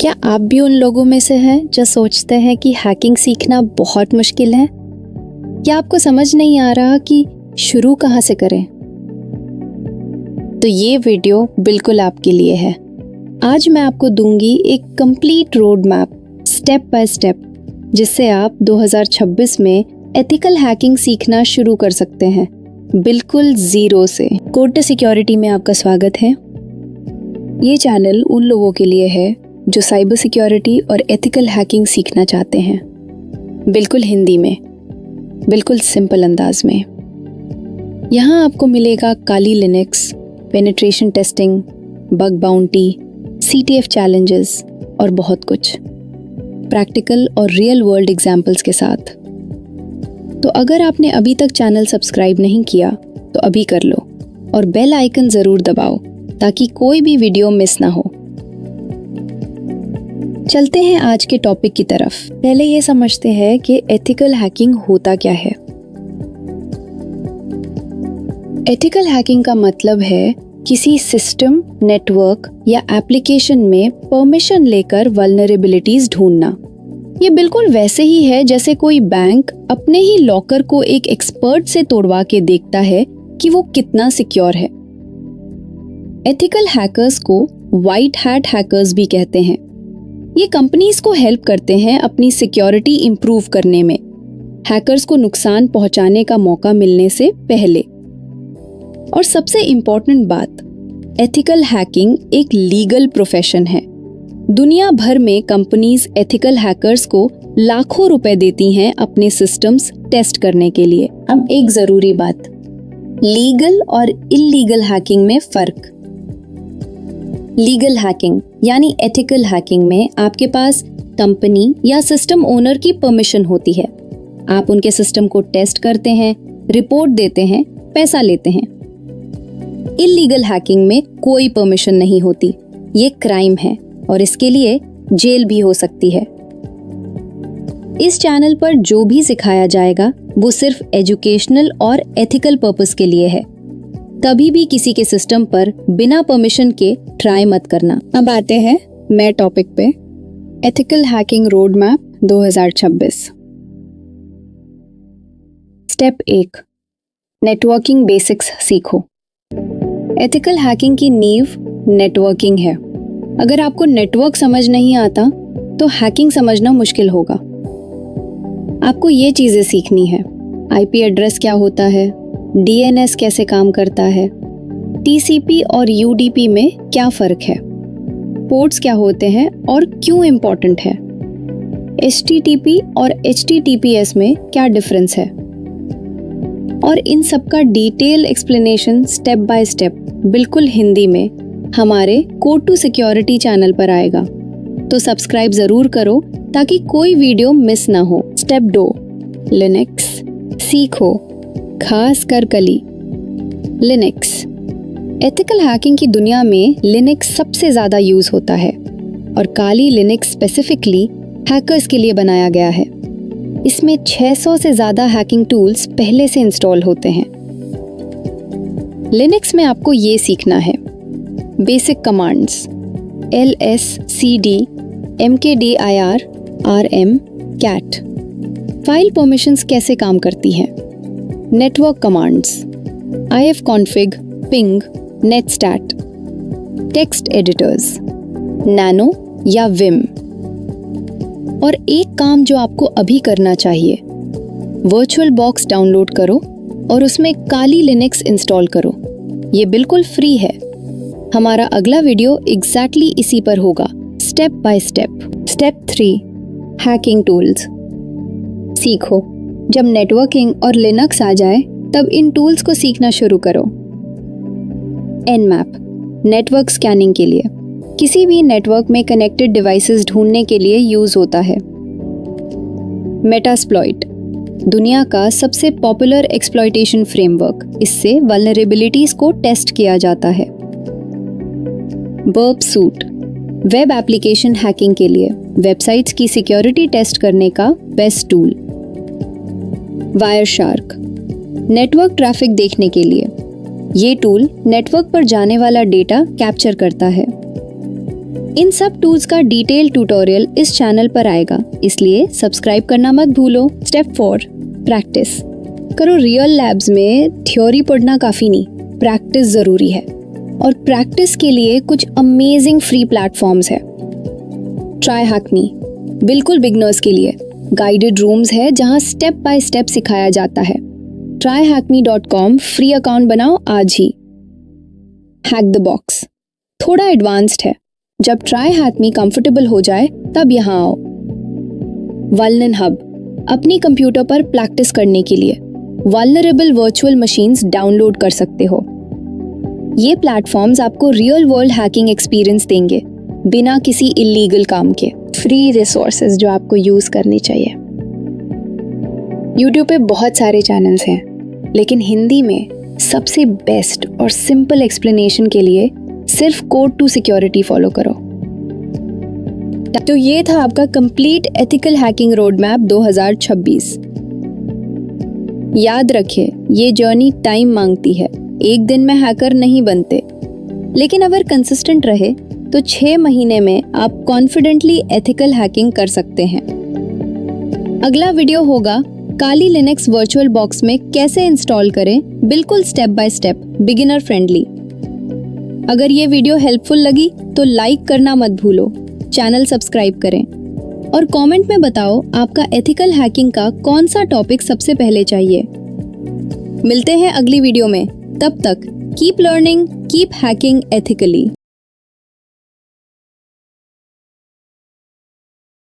क्या आप भी उन लोगों में से हैं जो सोचते हैं कि हैकिंग सीखना बहुत मुश्किल है? या आपको समझ नहीं आ रहा कि शुरू कहाँ से करें? तो ये वीडियो बिल्कुल आपके लिए है। आज मैं आपको दूंगी एक complete road map, step by step, जिससे आप 2026 में एथिकल हैकिंग सीखना शुरू कर सकते हैं, बिल्कुल जीरो से। कोड टू सिक्योरिटी में आपका स्वागत है। ये चैनल उन लोगों के लिए है जो साइबर सिक्योरिटी और एथिकल हैकिंग सीखना चाहते हैं, बिल्कुल हिंदी में, बिल्कुल सिंपल अंदाज में। यहाँ आपको मिलेगा Kali Linux, penetration testing, bug bounty, CTF challenges और बहुत कुछ, प्रैक्टिकल और रियल वर्ल्ड एग्जाम्पल्स के साथ। तो अगर आपने अभी तक चैनल सब्सक्राइब नहीं किया तो अभी कर लो और बेल आइकन ज़रूर दबाओ ताकि कोई भी वीडियो मिस ना हो। चलते हैं आज के टॉपिक की तरफ। पहले ये समझते हैं कि एथिकल हैकिंग होता क्या है। एथिकल हैकिंग का मतलब है किसी सिस्टम, नेटवर्क या एप्लीकेशन में परमिशन लेकर वल्नरेबिलिटीज ढूंढना। ये बिल्कुल वैसे ही है जैसे कोई बैंक अपने ही लॉकर को एक एक्सपर्ट से तोड़वा के देखता है कि वो कितना सिक्योर है। एथिकल हैकर्स को व्हाइट हैट हैकर्स भी कहते हैं। ये कंपनीज को हेल्प करते हैं अपनी सिक्योरिटी इंप्रूव करने में, हैकर्स को नुकसान पहुंचाने का मौका मिलने से पहले। और सबसे इम्पोर्टेंट बात, एथिकल हैकिंग एक लीगल प्रोफेशन है। दुनिया भर में कंपनीज एथिकल हैकर्स को लाखों रुपए देती हैं अपने सिस्टम्स टेस्ट करने के लिए। अब एक जरूरी बात, लीगल और इल्लीगल हैकिंग में फर्क। लीगल हैकिंग यानी एथिकल हैकिंग में आपके पास कंपनी या सिस्टम ओनर की परमिशन होती है। आप उनके सिस्टम को टेस्ट करते हैं, रिपोर्ट देते हैं, पैसा लेते हैं। इल्लीगल हैकिंग में कोई परमिशन नहीं होती। ये क्राइम है और इसके लिए जेल भी हो सकती है। इस चैनल पर जो भी सिखाया जाएगा वो सिर्फ एजुकेशनल और एथिकल पर्पस के लिए है। कभी भी किसी के सिस्टम पर बिना परमिशन के ट्राई मत करना। अब आते हैं नए टॉपिक पे, ethical hacking road map 2026। Step 1, networking basics सीखो। एथिकल हैकिंग की नींव नेटवर्किंग है। अगर आपको नेटवर्क समझ नहीं आता तो हैकिंग समझना मुश्किल होगा। आपको ये चीजें सीखनी है। IP एड्रेस क्या होता है, DNS कैसे काम करता है, TCP और UDP में क्या फ़र्क है, पोर्ट्स क्या होते हैं और क्यों इम्पोर्टेंट है, HTTP और HTTPS में क्या डिफरेंस है, और इन सब का detail explanation step by step बिल्कुल हिंदी में हमारे कोड टू सिक्योरिटी चैनल पर आएगा। तो सब्सक्राइब ज़रूर करो ताकि कोई वीडियो मिस ना हो। स्टेप 2, लिनक्स सीखो, खास कर कली। लिनक्स। एथिकल हैकिंग की दुनिया में लिनक्स सबसे ज़्यादा यूज़ होता है और काली लिनक्स स्पेसिफिकली हैकर्स के लिए बनाया गया है। इसमें 600 से ज़्यादा हैकिंग टूल्स पहले से इंस्टॉल होते हैं। लिनक्स में आपको ये सीखना है, basic commands ls cd mkdir rm cat। File permissions कैसे काम करती हैं, network commands ifconfig, ping, netstat, text editors nano या विम। और एक काम जो आपको अभी करना चाहिए, वर्चुअल बॉक्स डाउनलोड करो और उसमें काली लिनक्स इंस्टॉल करो। ये बिल्कुल फ्री है। हमारा अगला वीडियो एग्जैक्टली इसी पर होगा, step by step. Step 3, hacking tools सीखो। जब नेटवर्किंग और लिनक्स आ जाए तब इन टूल्स को सीखना शुरू करो। Nmap, नेटवर्क स्कैनिंग के लिए, किसी भी नेटवर्क में कनेक्टेड डिवाइसेस ढूंढने के लिए यूज होता है। मेटास्प्लॉइट, दुनिया का सबसे पॉपुलर एक्सप्लॉइटेशन फ्रेमवर्क, इससे वल्नरेबिलिटीज को टेस्ट किया जाता है। Burp suit, web application hacking के लिए वेबसाइट्स की सिक्योरिटी टेस्ट करने का best tool. Wireshark, network traffic देखने के लिए, ये टूल नेटवर्क पर जाने वाला डेटा कैप्चर करता है। इन सब टूल्स का डिटेल ट्यूटोरियल इस चैनल पर आएगा, इसलिए सब्सक्राइब करना मत भूलो। स्टेप 4, प्रैक्टिस करो। रियल लैब्स में थ्योरी पढ़ना काफ़ी नहीं, प्रैक्टिस ज़रूरी है। और प्रैक्टिस के लिए कुछ अमेजिंग फ्री प्लेटफॉर्म्स है। ट्राई हैकमी बिल्कुल बिगनर्स के लिए गाइडेड रूम्स है जहां स्टेप बाय स्टेप सिखाया जाता है। tryhackme.com फ्री अकाउंट बनाओ आज ही। हैक द बॉक्स थोड़ा एडवांस्ड है, जब ट्राई हैकमी कंफर्टेबल हो जाए तब यहाँ आओ। वल्नन हब अपनी कंप्यूटर पर प्रैक्टिस करने के लिए वल्नरेबल वर्चुअल मशीन्स डाउनलोड कर सकते हो। ये प्लेटफॉर्म्स आपको रियल वर्ल्ड हैकिंग एक्सपीरियंस देंगे बिना किसी इलीगल काम के। फ्री रिसोर्सेज जो आपको यूज करनी चाहिए। यूट्यूब पे बहुत सारे चैनल्स हैं, लेकिन हिंदी में सबसे बेस्ट और सिंपल एक्सप्लेनेशन के लिए सिर्फ कोड टू सिक्योरिटी फॉलो करो। तो ये था आपका complete ethical hacking road map 2026। याद रखिए, ये जर्नी टाइम मांगती है। एक दिन में हैकर नहीं बनते, लेकिन अगर कंसिस्टेंट रहे तो 6 महीने में आप कॉन्फिडेंटली एथिकल हैकिंग कर सकते हैं। अगला वीडियो होगा काली लिनक्स वर्चुअल बॉक्स में कैसे इंस्टॉल करें, बिल्कुल step by step, beginner friendly. अगर ये वीडियो हेल्पफुल लगी तो लाइक करना मत भूलो, चैनल सब्सक्राइब करें और कमेंट में बताओ आपका एथिकल हैकिंग का कौन सा टॉपिक सबसे पहले चाहिए। मिलते हैं अगली वीडियो में, तब तक keep learning, keep hacking ethically.